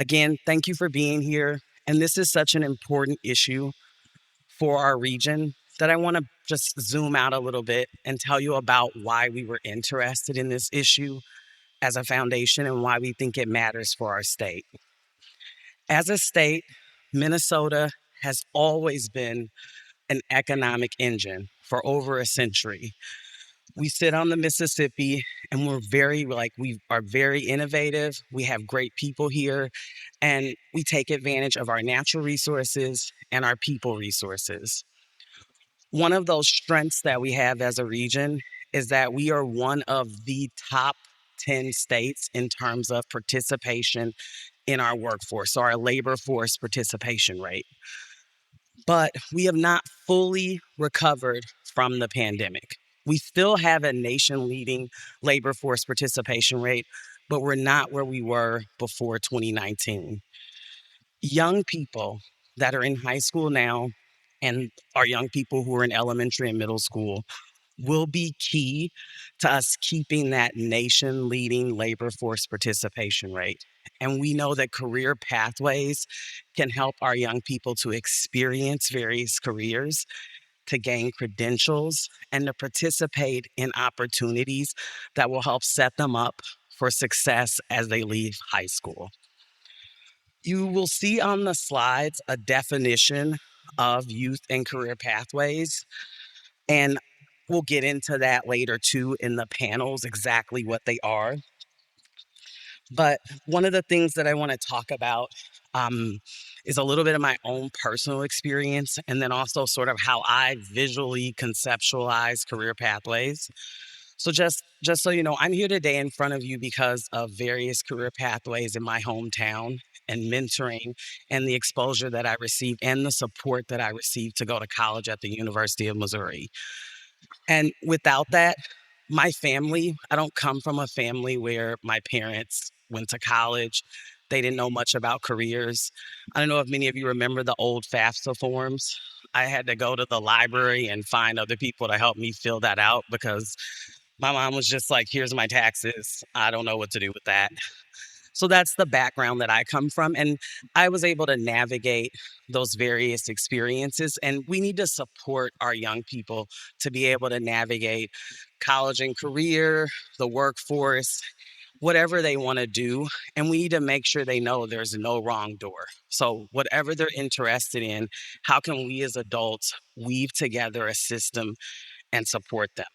Again, thank you for being here. And this is such an important issue for our region that I want to just zoom out a little bit and tell you about why we were interested in this issue as a foundation and why we think it matters for our state. As a state, Minnesota has always been an economic engine for over a century. We sit on the Mississippi and we are very innovative. We have great people here and we take advantage of our natural resources and our people resources. One of those strengths that we have as a region is that we are one of the top 10 states in terms of participation in our workforce, so our labor force participation rate. But we have not fully recovered from the pandemic. We still have a nation leading labor force participation rate, but we're not where we were before 2019. Young people that are in high school now and our young people who are in elementary and middle school will be key to us keeping that nation leading labor force participation rate. And we know that career pathways can help our young people to experience various careers, to gain credentials, and to participate in opportunities that will help set them up for success as they leave high school. You will see on the slides a definition of youth and career pathways. And we'll get into that later too in the panels, exactly what they are. But one of the things that I want to talk about is a little bit of my own personal experience and then also sort of how I visually conceptualize career pathways. So just so you know, I'm here today in front of you because of various career pathways in my hometown and mentoring and the exposure that I received and the support that I received to go to college at the University of Missouri. And without that, my family, I don't come from a family where my parents went to college. They didn't know much about careers. I don't know if many of you remember the old FAFSA forms. I had to go to the library and find other people to help me fill that out because my mom was just like, here's my taxes. I don't know what to do with that. So that's the background that I come from. And I was able to navigate those various experiences. And we need to support our young people to be able to navigate college and career, the workforce, whatever they want to do. And we need to make sure they know there's no wrong door. So, whatever they're interested in, how can we as adults weave together a system and support them?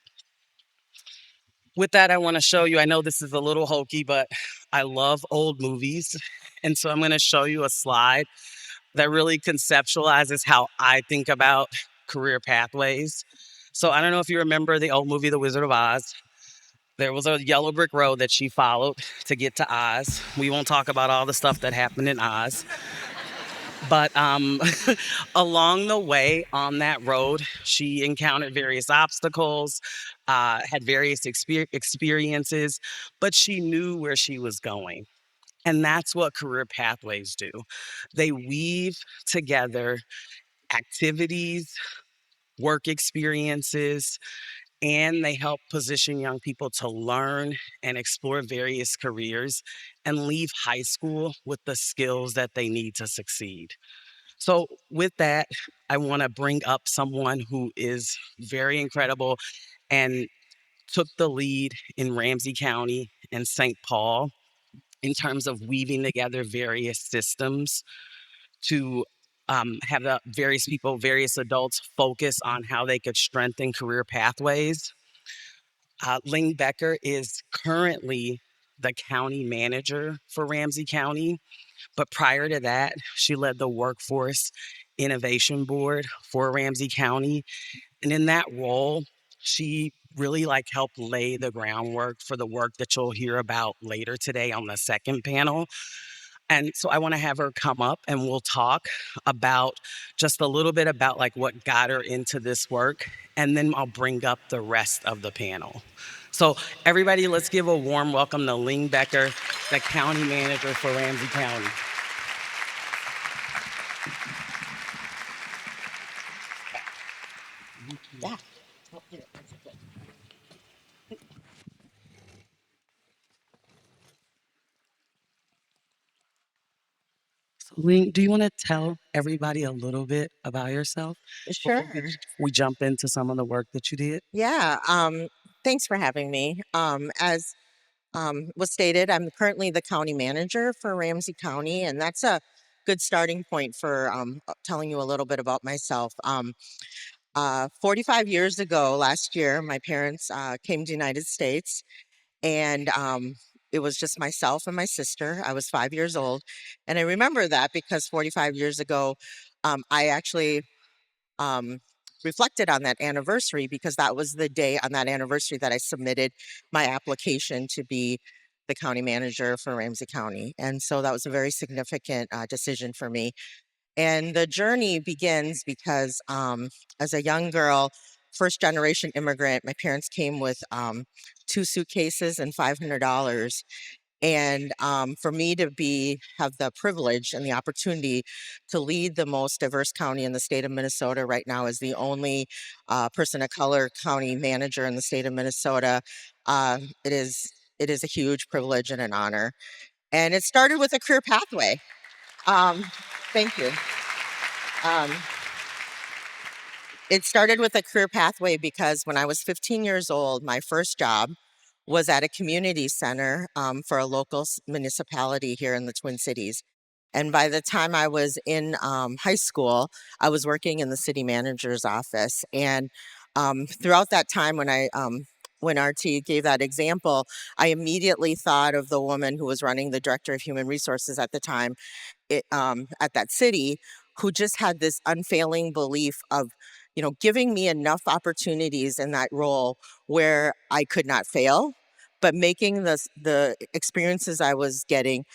With that, I want to show you, I know this is a little hokey, but I love old movies. And so I'm going to show you a slide that really conceptualizes how I think about career pathways. So I don't know if you remember the old movie, The Wizard of Oz. There was a yellow brick road that she followed to get to Oz. We won't talk about all the stuff that happened in Oz. But along the way on that road, she encountered various obstacles, had various experiences, but she knew where she was going. And that's what career pathways do. They weave together activities, work experiences, and they help position young people to learn and explore various careers and leave high school with the skills that they need to succeed. So, with that, I want to bring up someone who is very incredible and took the lead in Ramsey County and St. Paul in terms of weaving together various systems to have the various people, various adults focus on how they could strengthen career pathways. Ling Becker is currently the county manager for Ramsey County. But prior to that, she led the Workforce Innovation Board for Ramsey County. And in that role, she really helped lay the groundwork for the work that you'll hear about later today on the second panel. And so I want to have her come up and we'll talk about just a little bit about what got her into this work. And then I'll bring up the rest of the panel. So everybody, let's give a warm welcome to Ling Becker, the county manager for Ramsey County. Yeah. Ling, do you want to tell everybody a little bit about yourself before Sure. we jump into some of the work that you did? Yeah. Thanks for having me. As was stated, I'm currently the county manager for Ramsey County, and that's a good starting point for telling you a little bit about myself. 45 years ago, last year, my parents came to the United States, and it was just myself and my sister. I was 5 years old, and I remember that because 45 years ago, I actually um, reflected on that anniversary because that was the day on that anniversary that I submitted my application to be the county manager for Ramsey County. And so that was a very significant decision for me. And the journey begins because as a young girl, first generation immigrant, my parents came with two suitcases and $500, and for me to be have the privilege and the opportunity to lead the most diverse county in the state of Minnesota right now as the only person of color county manager in the state of Minnesota, uh, it is it is a huge privilege and an honor. And it started with a career pathway. Um, thank you. Um, it started with a career pathway because when I was 15 years old, my first job was at a community center for a local municipality here in the Twin Cities. And by the time I was in high school, I was working in the city manager's office. And throughout that time, when RT gave that example, I immediately thought of the woman who was running the director of human resources at the time at that city, who just had this unfailing belief of, giving me enough opportunities in that role where I could not fail, but making the experiences I was getting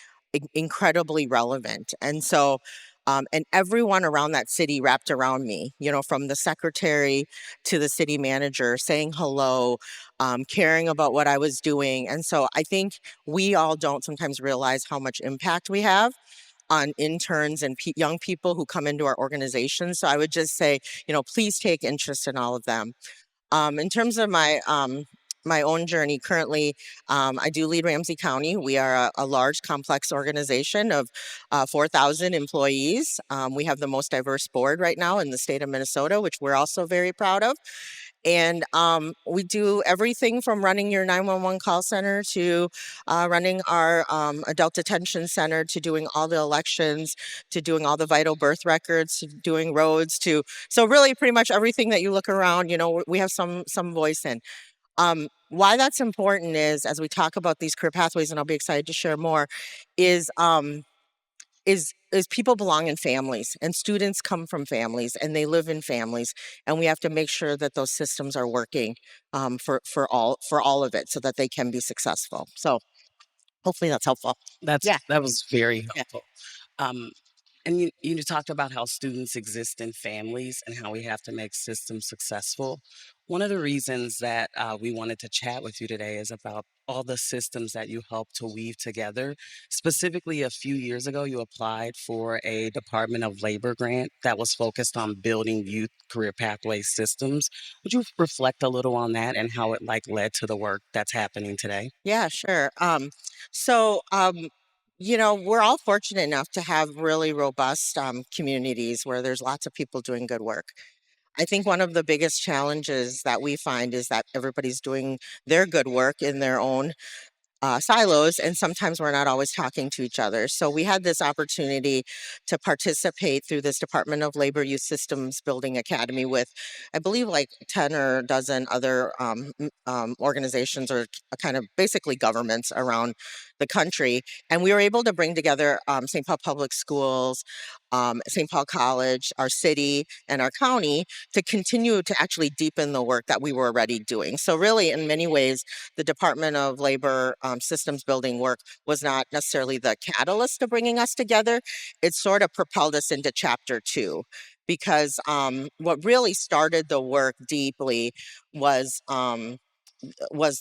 incredibly relevant. And so, and everyone around that city wrapped around me, from the secretary to the city manager, saying hello, caring about what I was doing. And so I think we all don't sometimes realize how much impact we have on interns and young people who come into our organization. So I would just say, please take interest in all of them. In terms of my own journey currently, I do lead Ramsey County. We are a large, complex organization of 4,000 employees. We have the most diverse board right now in the state of Minnesota, which we're also very proud of. And we do everything from running your 911 call center to running our adult detention center to doing all the elections to doing all the vital birth records to doing roads to so really pretty much everything that you look around, we have some voice in. Why that's important is as we talk about these career pathways, and I'll be excited to share more, is is people belong in families and students come from families and they live in families, and we have to make sure that those systems are working for all of it so that they can be successful. So hopefully that's helpful. Yeah. That was very Yeah. helpful. Um, and you talked about how students exist in families and how we have to make systems successful. One of the reasons that we wanted to chat with you today is about all the systems that you helped to weave together. Specifically, a few years ago, you applied for a Department of Labor grant that was focused on building youth career pathway systems. Would you reflect a little on that and how it led to the work that's happening today? Yeah, sure. So, we're all fortunate enough to have really robust communities where there's lots of people doing good work. I think one of the biggest challenges that we find is that everybody's doing their good work in their own silos, and sometimes we're not always talking to each other. So we had this opportunity to participate through this Department of Labor Youth Systems Building Academy with, I believe, like 10 or a dozen other organizations or kind of basically governments around the country. And we were able to bring together St. Paul Public Schools, St. Paul College, our city, and our county to continue to actually deepen the work that we were already doing. So really, in many ways, the Department of Labor systems building work was not necessarily the catalyst to bringing us together. It sort of propelled us into chapter two, because what really started the work deeply was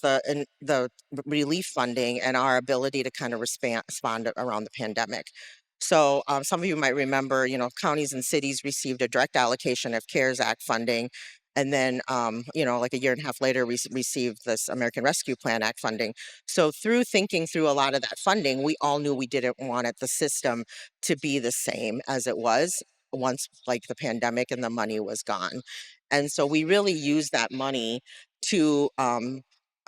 the relief funding and our ability to kind of respond around the pandemic. So some of you might remember, counties and cities received a direct allocation of CARES Act funding, and then like a year and a half later, we received this American Rescue Plan Act funding. So through thinking through a lot of that funding, we all knew we didn't want the system to be the same as it was once like the pandemic and the money was gone. And so we really used that money to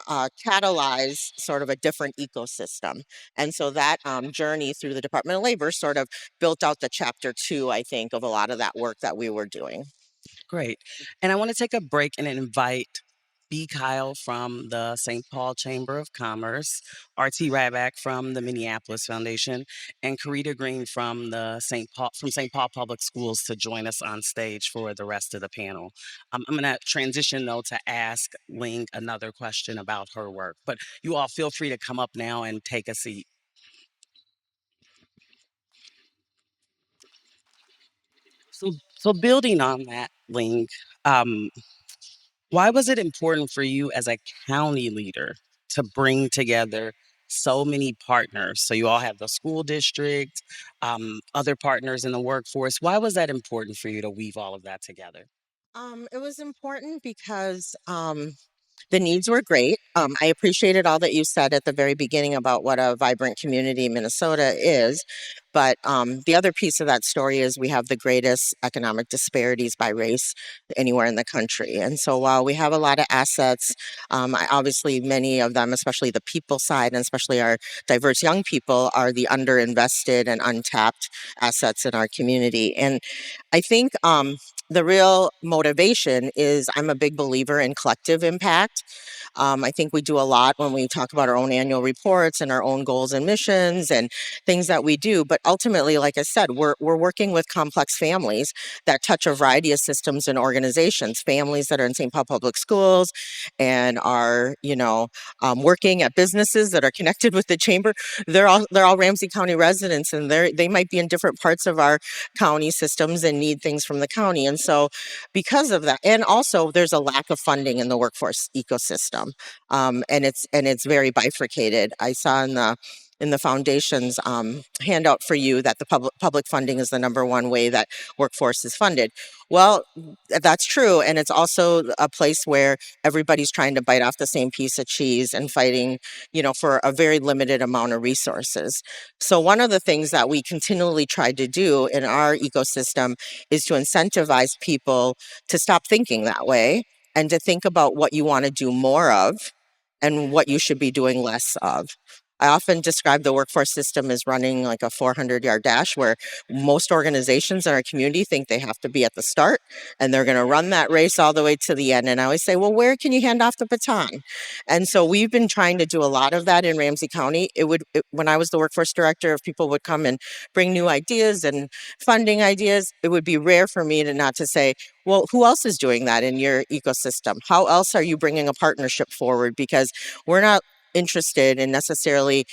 catalyze sort of a different ecosystem. And so that journey through the Department of Labor sort of built out the chapter 2, I think, of a lot of that work that we were doing. Great. And I want to take a break and invite B. Kyle from the St. Paul Chamber of Commerce, R.T. Rybak from the Minneapolis Foundation, and Carita Green from the St. Paul Public Schools to join us on stage for the rest of the panel. I'm going to transition though to ask Ling another question about her work, but you all feel free to come up now and take a seat. So building on that, Ling, um, why was it important for you as a county leader to bring together so many partners? So you all have the school district, other partners in the workforce. Why was that important for you to weave all of that together? It was important because the needs were great. I appreciated all that you said at the very beginning about what a vibrant community Minnesota is. But the other piece of that story is we have the greatest economic disparities by race anywhere in the country. And so while we have a lot of assets, obviously many of them, especially the people side and especially our diverse young people, are the underinvested and untapped assets in our community. And I think the real motivation is I'm a big believer in collective impact. I think we do a lot when we talk about our own annual reports and our own goals and missions and things that we do. But ultimately, like I said, we're working with complex families that touch a variety of systems and organizations, families that are in St. Paul Public Schools and are, working at businesses that are connected with the chamber. They're all Ramsey County residents, and they might be in different parts of our county systems and need things from the county. And so because of that, and also there's a lack of funding in the workforce ecosystem, and it's very bifurcated. I saw in the foundation's handout for you that the public funding is the number one way that workforce is funded. Well, that's true, and it's also a place where everybody's trying to bite off the same piece of cheese and fighting, for a very limited amount of resources. So one of the things that we continually try to do in our ecosystem is to incentivize people to stop thinking that way and to think about what you want to do more of and what you should be doing less of. I often describe the workforce system as running like a 400-yard dash where most organizations in our community think they have to be at the start and they're going to run that race all the way to the end. And I always say, well, where can you hand off the baton? And so we've been trying to do a lot of that in Ramsey County. When I was the workforce director, if people would come and bring new ideas and funding ideas, it would be rare for me to not to say, well, who else is doing that in your ecosystem? How else are you bringing a partnership forward? Because we're not interested in necessarily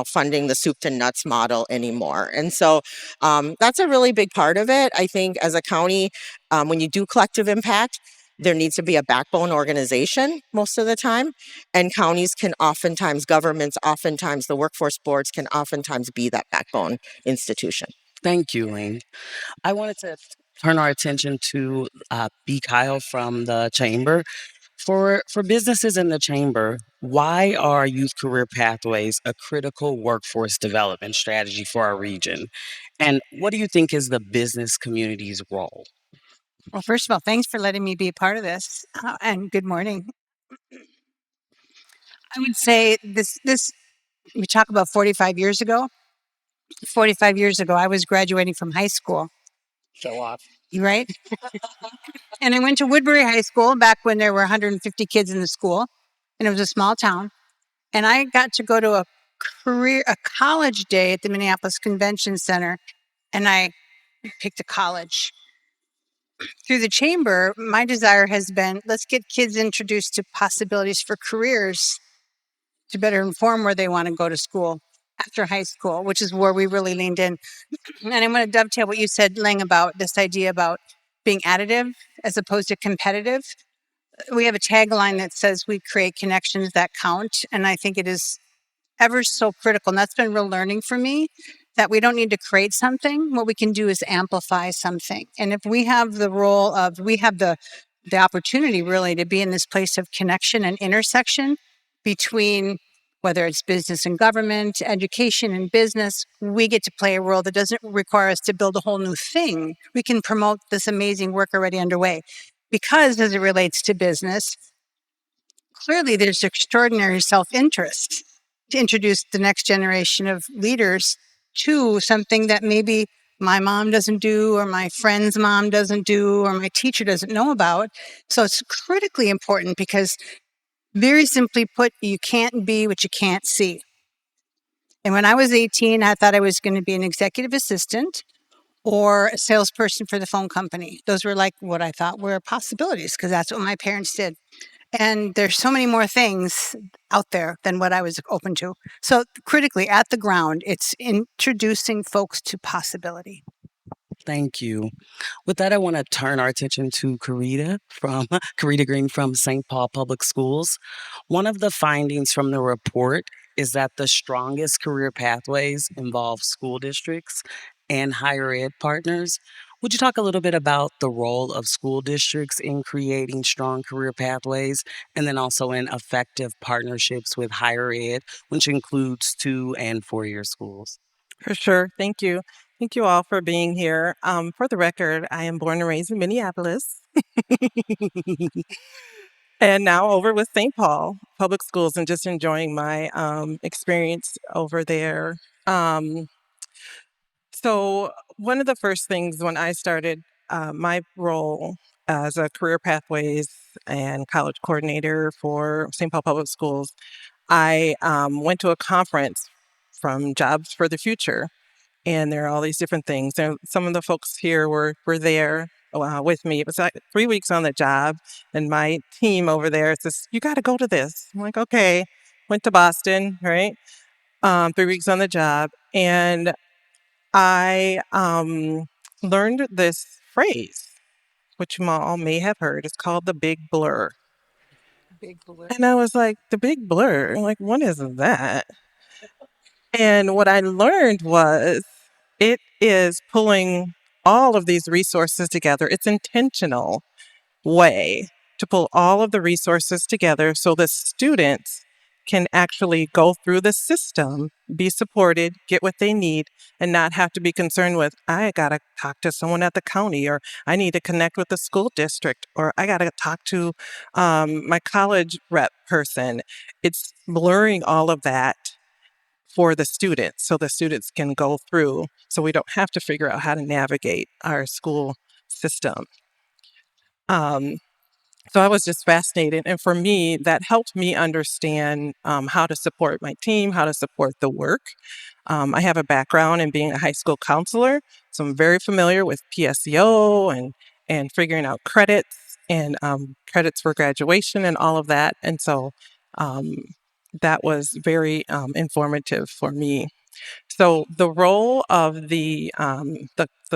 funding the soup to nuts model anymore. And so that's a really big part of it. I think as a county, when you do collective impact, there needs to be a backbone organization most of the time. And governments, oftentimes the workforce boards can oftentimes be that backbone institution. Thank you, Ling. I wanted to turn our attention to B. Kyle from the Chamber. For businesses in the Chamber, why are youth career pathways a critical workforce development strategy for our region? And what do you think is the business community's role? Well, first of all, thanks for letting me be a part of this, and good morning. I would say this we talk about 45 years ago. 45 years ago, I was graduating from high school. Show off. You right? And I went to Woodbury High School back when there were 150 kids in the school, and it was a small town. And I got to go to a college day at the Minneapolis Convention Center, and I picked a college. Through the chamber, my desire has been, let's get kids introduced to possibilities for careers to better inform where they want to go to school after high school, which is where we really leaned in. And I'm going to dovetail what you said, Ling, about this idea about being additive as opposed to competitive. We have a tagline that says we create connections that count. And I think it is ever so critical. And that's been real learning for me, that we don't need to create something. What we can do is amplify something. And if we have the role of, we have the the opportunity really to be in this place of connection and intersection between whether it's business and government, education and business. We get to play a role that doesn't require us to build a whole new thing. We can promote this amazing work already underway. Because as it relates to business, clearly there's extraordinary self-interest to introduce the next generation of leaders to something that maybe my mom doesn't do, or my friend's mom doesn't do, or my teacher doesn't know about. So it's critically important because, very simply put, you can't be what you can't see. And when I was 18, I thought I was going to be an executive assistant or a salesperson for the phone company. Those were like what I thought were possibilities because that's what my parents did. And there's so many more things out there than what I was open to. So critically, at the ground, it's introducing folks to possibility. Thank you. With that, I want to turn our attention to Carita from Carita Green from St. Paul Public Schools. One of the findings from the report is that the strongest career pathways involve school districts and higher ed partners. Would you talk a little bit about the role of school districts in creating strong career pathways and then also in effective partnerships with higher ed, which includes 2 and 4 year schools? For sure. Thank you. Thank you all for being here. For the record, I am born and raised in Minneapolis and now over with St. Paul Public Schools and just enjoying my experience over there. So, one of the first things when I started my role as a career pathways and college coordinator for St. Paul Public Schools, I went to a conference from Jobs for the Future. And there are all these different things. And some of the folks here were there with me. It was like 3 weeks on the job, and my team over there says, "You got to go to this." I'm like, "Okay." Went to Boston, right? 3 weeks on the job, and I learned this phrase, which you all may have heard. It's called the big blur. Big blur. And I was like, "The big blur? Like, what is that?" And what I learned was it is pulling all of these resources together. It's intentional way to pull all of the resources together so the students can actually go through the system, be supported, get what they need, and not have to be concerned with, I got to talk to someone at the county, or I need to connect with the school district, or I got to talk to my college rep person. It's blurring all of that for the students so the students can go through so we don't have to figure out how to navigate our school system. So I was just fascinated. And for me, that helped me understand how to support my team, how to support the work. I have a background in being a high school counselor, so I'm very familiar with PSEO and figuring out credits and credits for graduation and all of that. And so that was very informative for me. So the role of the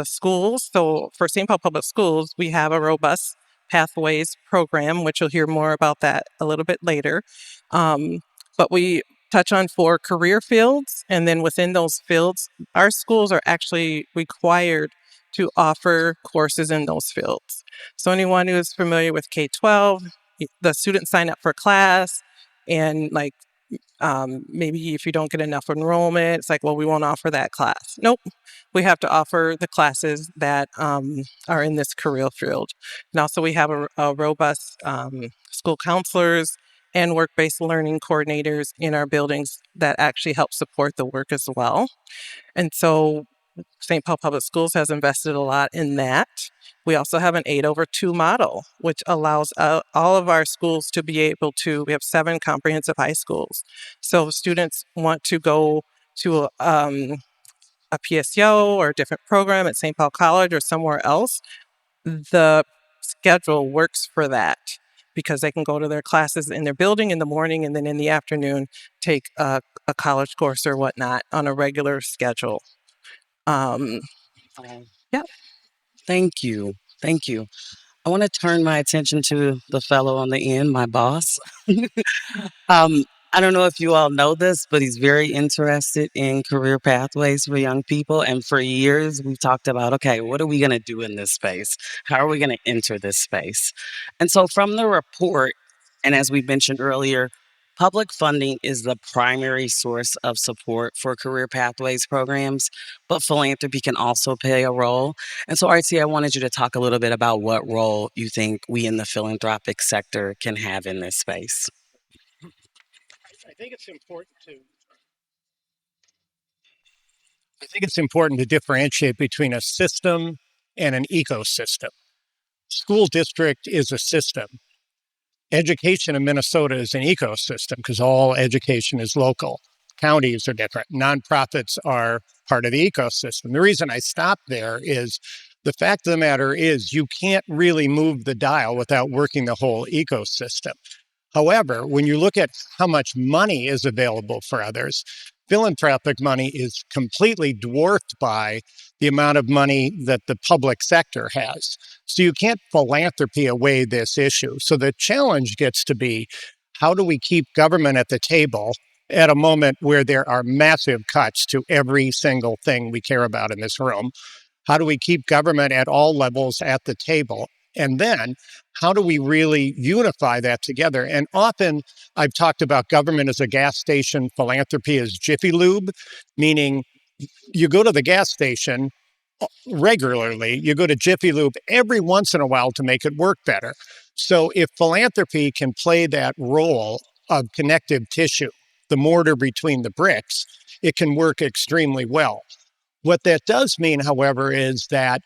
schools. So for St. Paul Public Schools, we have a robust pathways program, which you'll hear more about that a little bit later. But we touch on 4 career fields, and then within those fields, our schools are actually required to offer courses in those fields. So anyone who is familiar with K-12, the students sign up for class, and like maybe if you don't get enough enrollment, it's like, well, we won't offer that class. Nope. We have to offer the classes that are in this career field. And also we have a robust school counselors and work-based learning coordinators in our buildings that actually help support the work as well. And so St. Paul Public Schools has invested a lot in that. We also have an 8/2 model, which allows all of our schools to be able to, we have 7 comprehensive high schools. So if students want to go to a PSEO or a different program at St. Paul College or somewhere else, the schedule works for that because they can go to their classes in their building in the morning and then in the afternoon take a college course or whatnot on a regular schedule. Yeah. Thank you. Thank you. I want to turn my attention to the fellow on the end, my boss. I don't know if you all know this, but he's very interested in career pathways for young people. And for years, we've talked about, okay, what are we going to do in this space? How are we going to enter this space? And so from the report, and as we mentioned earlier, public funding is the primary source of support for career pathways programs, but philanthropy can also play a role. And so, RT, I wanted you to talk a little bit about what role you think we in the philanthropic sector can have in this space. I think it's important to I think it's important to differentiate between a system and an ecosystem. School district is a system. Education in Minnesota is an ecosystem because all education is local. Counties are different. Nonprofits are part of the ecosystem. The reason I stop there is the fact of the matter is you can't really move the dial without working the whole ecosystem. However, when you look at how much money is available for others, philanthropic money is completely dwarfed by the amount of money that the public sector has. So you can't philanthropy away this issue. So the challenge gets to be, how do we keep government at the table at a moment where there are massive cuts to every single thing we care about in this room? How do we keep government at all levels at the table? And then how do we really unify that together? And often I've talked about government as a gas station, philanthropy as Jiffy Lube, meaning you go to the gas station regularly, you go to Jiffy Lube every once in a while to make it work better. So if philanthropy can play that role of connective tissue, the mortar between the bricks, it can work extremely well. What that does mean, however, is that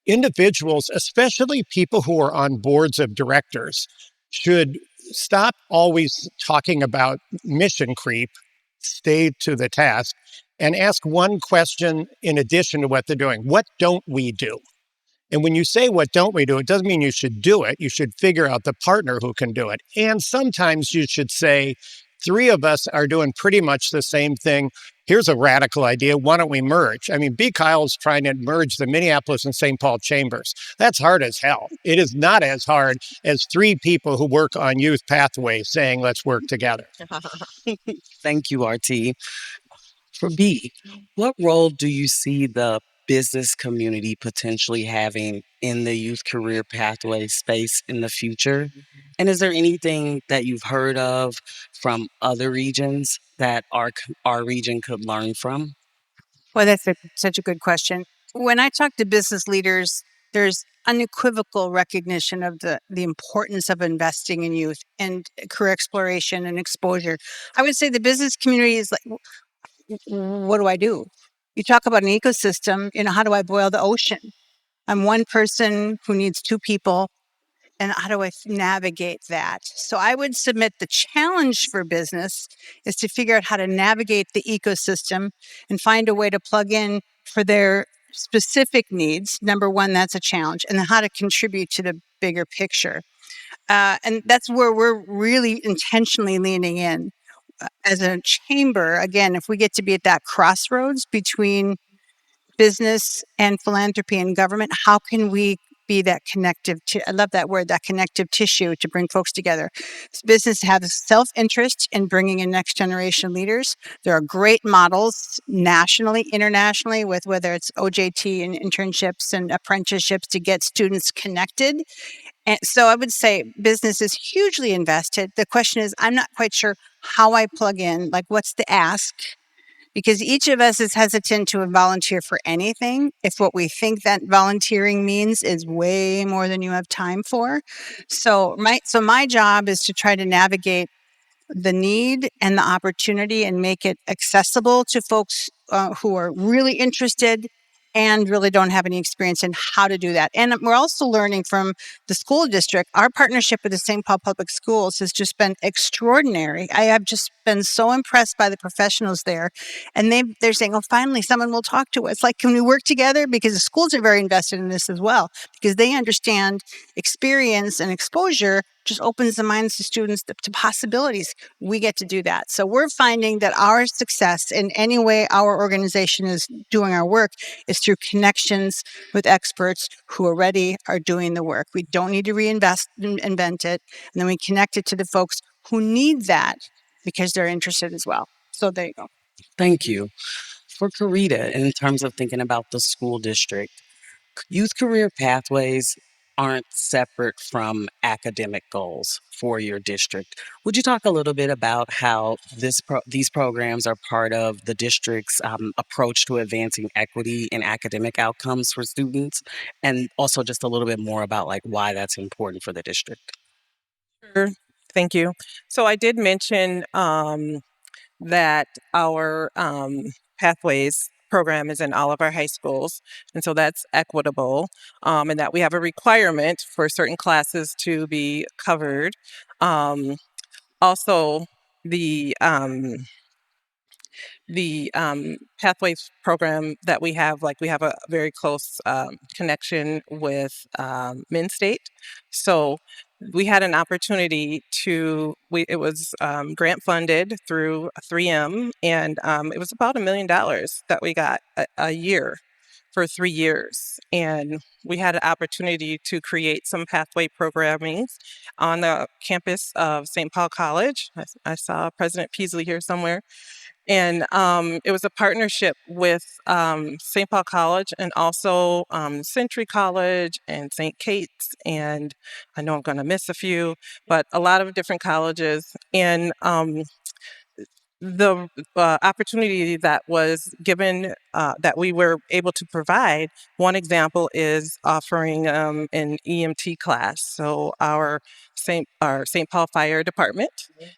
individuals, especially people who are on boards of directors, should stop always talking about mission creep, stay to the task, and ask one question in addition to what they're doing. What don't we do? And when you say, what don't we do, it doesn't mean you should do it. You should figure out the partner who can do it. And sometimes you should say, three of us are doing pretty much the same thing. Here's a radical idea. Why don't we merge? I mean, B. Kyle's trying to merge the Minneapolis and St. Paul chambers. That's hard as hell. It is not as hard as three people who work on youth pathways saying, let's work together. Thank you, RT. For B, what role do you see the business community potentially having in the youth career pathway space in the future? And is there anything that you've heard of from other regions that our region could learn from? Well, that's such a good question. When I talk to business leaders, there's unequivocal recognition of the importance of investing in youth and career exploration and exposure. I would say the business community is like, what do I do? You talk about an ecosystem, how do I boil the ocean? I'm one person who needs two people, and how do I navigate that? So I would submit the challenge for business is to figure out how to navigate the ecosystem and find a way to plug in for their specific needs. Number one, that's a challenge. And then how to contribute to the bigger picture. And that's where we're really intentionally leaning in. As a chamber, again, if we get to be at that crossroads between business and philanthropy and government, how can we be that I love that word, that connective tissue to bring folks together. Business has self-interest in bringing in next generation leaders. There are great models nationally, internationally, with whether it's OJT and internships and apprenticeships to get students connected. And so I would say business is hugely invested. The question is, I'm not quite sure how I plug in, like what's the ask? Because each of us is hesitant to volunteer for anything if what we think that volunteering means is way more than you have time for. So my job is to try to navigate the need and the opportunity and make it accessible to folks who are really interested and really don't have any experience in how to do that. And we're also learning from the school district. Our partnership with the St. Paul Public Schools has just been extraordinary. I have just been so impressed by the professionals there. And they're saying, oh, finally, someone will talk to us. Like, can we work together? Because the schools are very invested in this as well, because they understand experience and exposure just opens the minds of students to possibilities. We get to do that. So we're finding that our success in any way our organization is doing our work is through connections with experts who already are doing the work. We don't need to invent it. And then we connect it to the folks who need that because they're interested as well. So there you go. Thank you. For Carita, in terms of thinking about the school district, youth career pathways aren't separate from academic goals for your district. Would you talk a little bit about how these programs are part of the district's approach to advancing equity and academic outcomes for students, and also just a little bit more about like why that's important for the district? Sure. Thank you. So I did mention that our pathways program is in all of our high schools, and so that's equitable, and that we have a requirement for certain classes to be covered. Also, the pathways program that we have, like we have a very close connection with Min State. So we had an opportunity it was grant funded through 3M, and it was about $1 million that we got a year for 3 years. And we had an opportunity to create some pathway programming on the campus of St. Paul College. I saw President Peasley here somewhere. And it was a partnership with St. Paul College and also Century College and St. Kate's. And I know I'm going to miss a few, but a lot of different colleges. And the opportunity that was given that we were able to provide, one example is offering an EMT class. So our St. Paul Fire Department,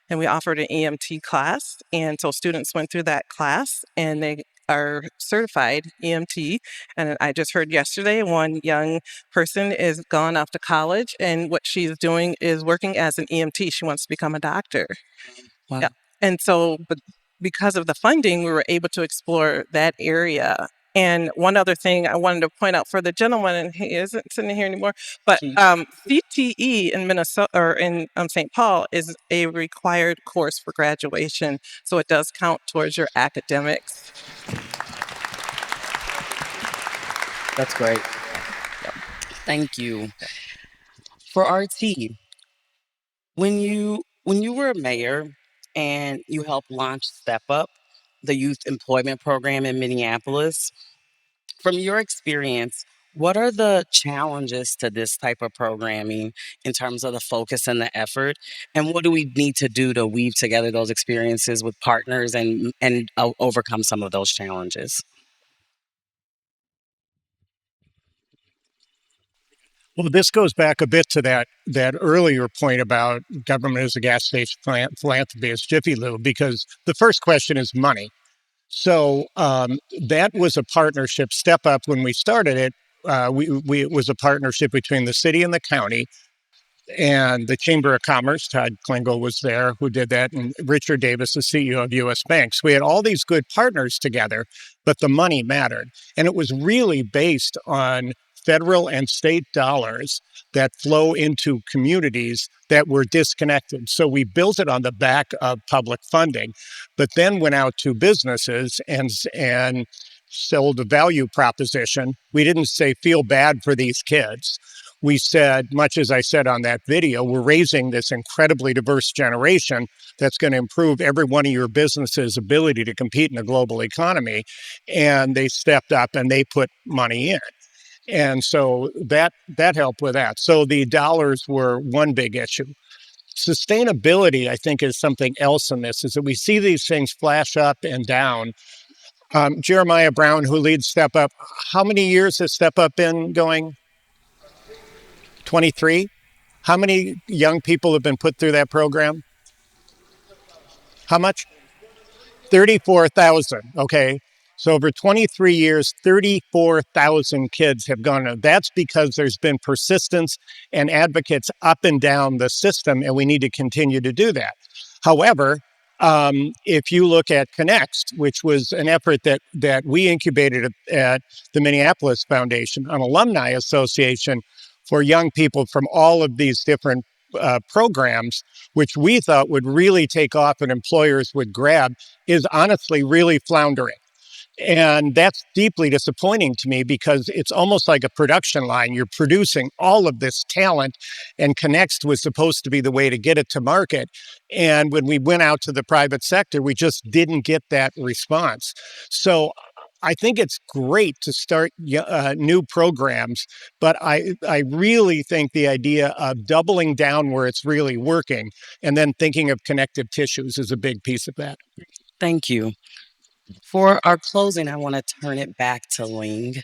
and we offered an EMT class, and so students went through that class and they are certified EMT. And I just heard yesterday one young person is gone off to college, and what she's doing is working as an EMT. She wants to become a doctor. Wow. Yeah. And so, but because of the funding, we were able to explore that area. And one other thing I wanted to point out for the gentleman, and he isn't sitting here anymore, but CTE in Minnesota or in St. Paul is a required course for graduation, so it does count towards your academics. That's great. Thank you. For RT, when you were a mayor and you helped launch Step Up, the youth employment program in Minneapolis, from your experience, what are the challenges to this type of programming in terms of the focus and the effort? And what do we need to do to weave together those experiences with partners and overcome some of those challenges? Well, this goes back a bit to that earlier point about government as a gas station philanthropy as Jiffy Lube, because the first question is money. So that was a partnership. Step Up, when we started it, it was a partnership between the city and the county and the Chamber of Commerce. Todd Klingel was there who did that, and Richard Davis, the CEO of U.S. Banks. We had all these good partners together, but the money mattered. And it was really based on federal and state dollars that flow into communities that were disconnected. So we built it on the back of public funding, but then went out to businesses and sold a value proposition. We didn't say, feel bad for these kids. We said, much as I said on that video, we're raising this incredibly diverse generation that's going to improve every one of your businesses' ability to compete in a global economy. And they stepped up and they put money in. And so that helped with that. So the dollars were one big issue. Sustainability, I think, is something else in this, is that we see these things flash up and down. Jeremiah Brown, who leads Step Up, how many years has Step Up been going? 23? How many young people have been put through that program? How much? 34,000. Okay. So over 23 years, 34,000 kids have gone. That's because there's been persistence and advocates up and down the system, and we need to continue to do that. However, if you look at Connext, which was an effort that we incubated at the Minneapolis Foundation, an alumni association for young people from all of these different programs, which we thought would really take off and employers would grab, is honestly really floundering. And that's deeply disappointing to me because it's almost like a production line. You're producing all of this talent, and Connext was supposed to be the way to get it to market. And when we went out to the private sector, we just didn't get that response. So I think it's great to start new programs, but I really think the idea of doubling down where it's really working and then thinking of connective tissues is a big piece of that. Thank you. For our closing, I want to turn it back to Ling.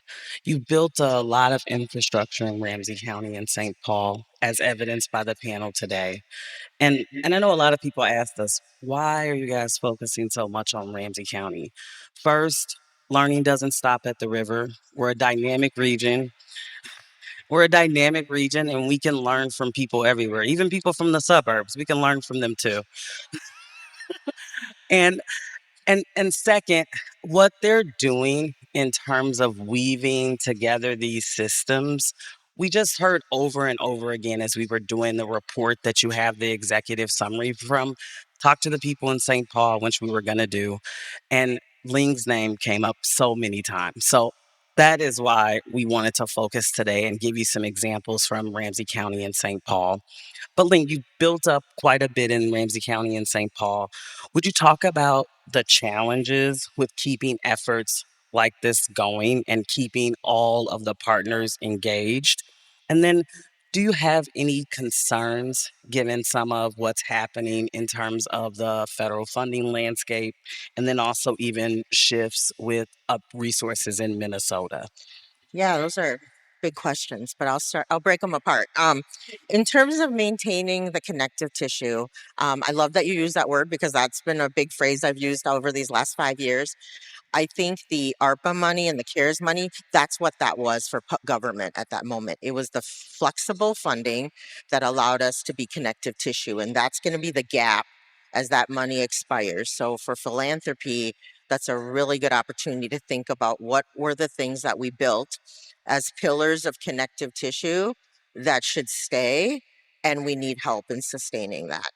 You built a lot of infrastructure in Ramsey County and St. Paul, as evidenced by the panel today. And I know a lot of people asked us, why are you guys focusing so much on Ramsey County? First, learning doesn't stop at the river. We're a dynamic region. We're a dynamic region, and we can learn from people everywhere, even people from the suburbs. We can learn from them too. And and second, what they're doing in terms of weaving together these systems, we just heard over and over again as we were doing the report that you have the executive summary from. Talk to the people in St. Paul, which we were going to do. And Ling's name came up so many times. So that is why we wanted to focus today and give you some examples from Ramsey County and St. Paul. But Ling, you built up quite a bit in Ramsey County and St. Paul. Would you talk about the challenges with keeping efforts like this going and keeping all of the partners engaged? And then, do you have any concerns given some of what's happening in terms of the federal funding landscape and then also even shifts with resources in Minnesota? Yeah, those are big questions, but I'll break them apart. In terms of maintaining the connective tissue, I love that you use that word because that's been a big phrase I've used over these last 5 years. I think the ARPA money and the CARES money, that's what that was for government at that moment. It was the flexible funding that allowed us to be connective tissue. And that's going to be the gap as that money expires. So for philanthropy, that's a really good opportunity to think about what were the things that we built as pillars of connective tissue that should stay. And we need help in sustaining that.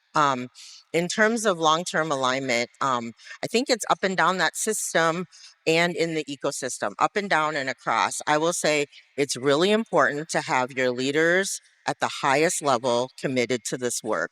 In terms of long-term alignment, I think it's up and down that system and in the ecosystem, up and down and across. I will say it's really important to have your leaders at the highest level committed to this work.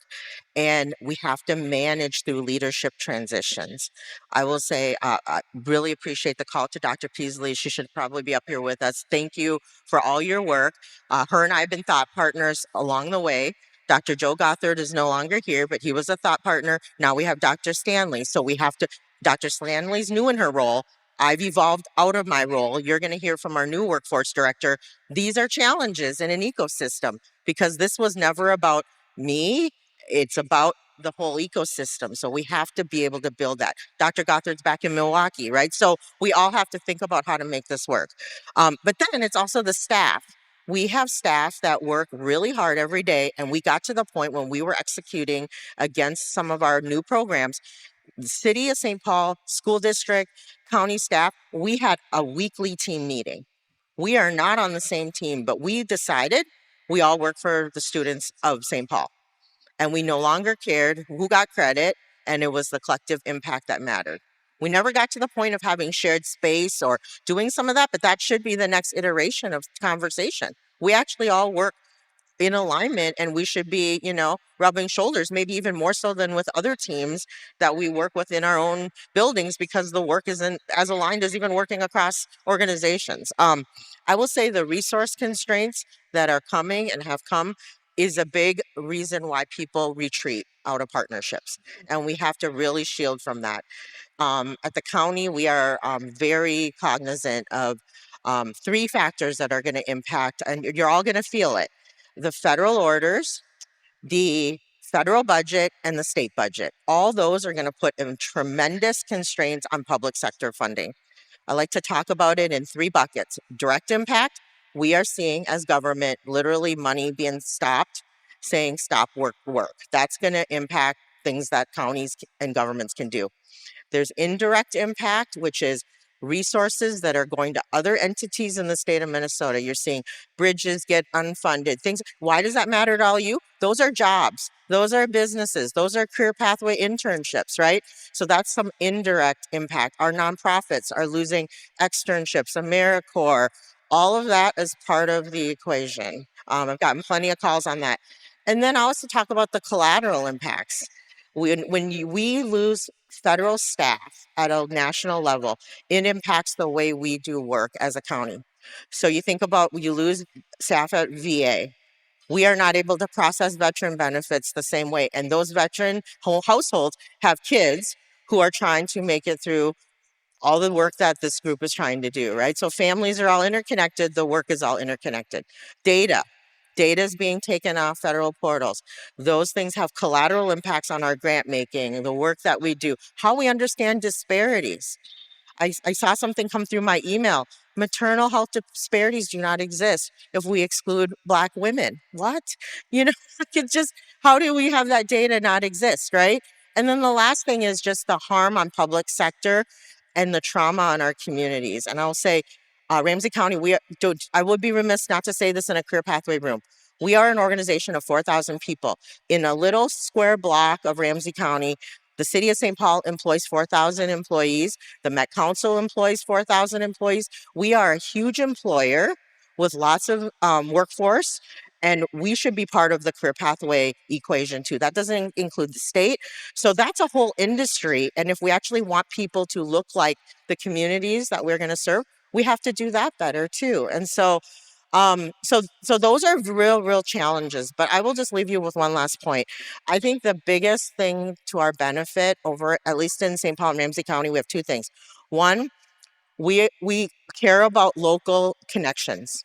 And we have to manage through leadership transitions. I will say, I really appreciate the call to Dr. Peasley. She should probably be up here with us. Thank you for all your work. Her and I have been thought partners along the way. Dr. Joe Gothard is no longer here, but he was a thought partner. Now we have Dr. Stanley. So we have to, Dr. Stanley's new in her role. I've evolved out of my role. You're going to hear from our new workforce director. These are challenges in an ecosystem because this was never about me. It's about the whole ecosystem. So we have to be able to build that. Dr. Gothard's back in Milwaukee, right? So we all have to think about how to make this work. But then it's also the staff. We have staff that work really hard every day. And we got to the point when we were executing against some of our new programs. The city of St. Paul, school district, county staff, we had a weekly team meeting. We are not on the same team, but we decided we all work for the students of St. Paul. And we no longer cared who got credit, and it was the collective impact that mattered. We never got to the point of having shared space or doing some of that, but that should be the next iteration of conversation. We actually all work in alignment and we should be, rubbing shoulders, maybe even more so than with other teams that we work with in our own buildings because the work isn't as aligned as even working across organizations. I will say the resource constraints that are coming and have come is a big reason why people retreat out of partnerships. And we have to really shield from that. At the county, we are very cognizant of three factors that are going to impact, and you're all going to feel it: the federal orders, the federal budget, and the state budget. All those are going to put in tremendous constraints on public sector funding. I like to talk about it in three buckets. Direct impact, we are seeing as government literally money being stopped, saying stop work. That's going to impact things that counties and governments can do. There's indirect impact, which is resources that are going to other entities in the state of Minnesota. You're seeing bridges get unfunded, things. Why does that matter to all you? Those are jobs. Those are businesses. Those are career pathway internships, right? So that's some indirect impact. Our nonprofits are losing externships, AmeriCorps, all of that is part of the equation. I've gotten plenty of calls on that. And then I also talk about the collateral impacts. We lose federal staff at a national level, it impacts the way we do work as a county. So you think about you lose staff at VA. We are not able to process veteran benefits the same way. And those veteran households have kids who are trying to make it through all the work that this group is trying to do, right? So families are all interconnected. The work is all interconnected. Data is being taken off federal portals. Those things have collateral impacts on our grant making, the work that we do, how we understand disparities. I saw something come through my email. Maternal health disparities do not exist if we exclude Black women. What? You know, it's just, how do we have that data not exist, right? And then the last thing is just the harm on public sector and the trauma on our communities. And I'll say, Ramsey County, I would be remiss not to say this in a career pathway room. We are an organization of 4,000 people in a little square block of Ramsey County. The city of St. Paul employs 4,000 employees. The Met Council employs 4,000 employees. We are a huge employer with lots of workforce, and we should be part of the career pathway equation too. That doesn't include the state. So that's a whole industry. And if we actually want people to look like the communities that we're going to serve, we have to do that better too. And so so those are real challenges, but I will just leave you with one last point. I think the biggest thing to our benefit over, at least in St. Paul and Ramsey County, we have two things. One, we care about local connections.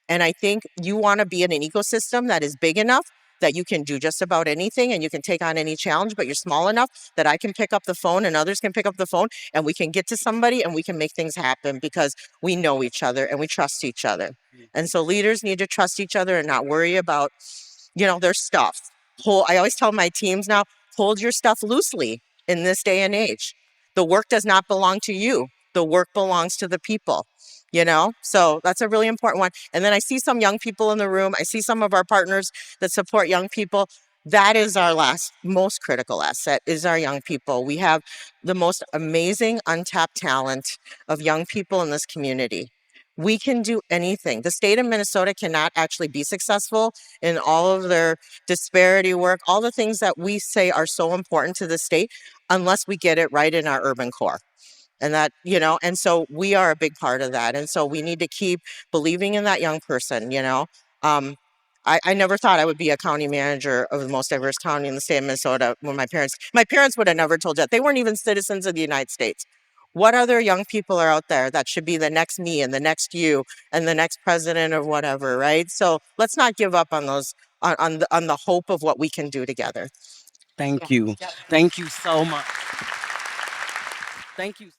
And I think you want to be in an ecosystem that is big enough that you can do just about anything and you can take on any challenge, but you're small enough that I can pick up the phone and others can pick up the phone and we can get to somebody and we can make things happen because we know each other and we trust each other. And so leaders need to trust each other and not worry about, their stuff. I always tell my teams now, hold your stuff loosely in this day and age. The work does not belong to you. The work belongs to the people. So that's a really important one. And then I see some young people in the room. I see some of our partners that support young people. That is our most critical asset, is our young people. We have the most amazing untapped talent of young people in this community. We can do anything. The state of Minnesota cannot actually be successful in all of their disparity work, all the things that we say are so important to the state, unless we get it right in our urban core. And that, and so we are a big part of that. And so we need to keep believing in that young person, I never thought I would be a county manager of the most diverse county in the state of Minnesota when my parents would have never told that. They weren't even citizens of the United States. What other young people are out there that should be the next me and the next you and the next president or whatever, right? So let's not give up on those, on the hope of what we can do together. Thank you. Thank you so much. Thank you.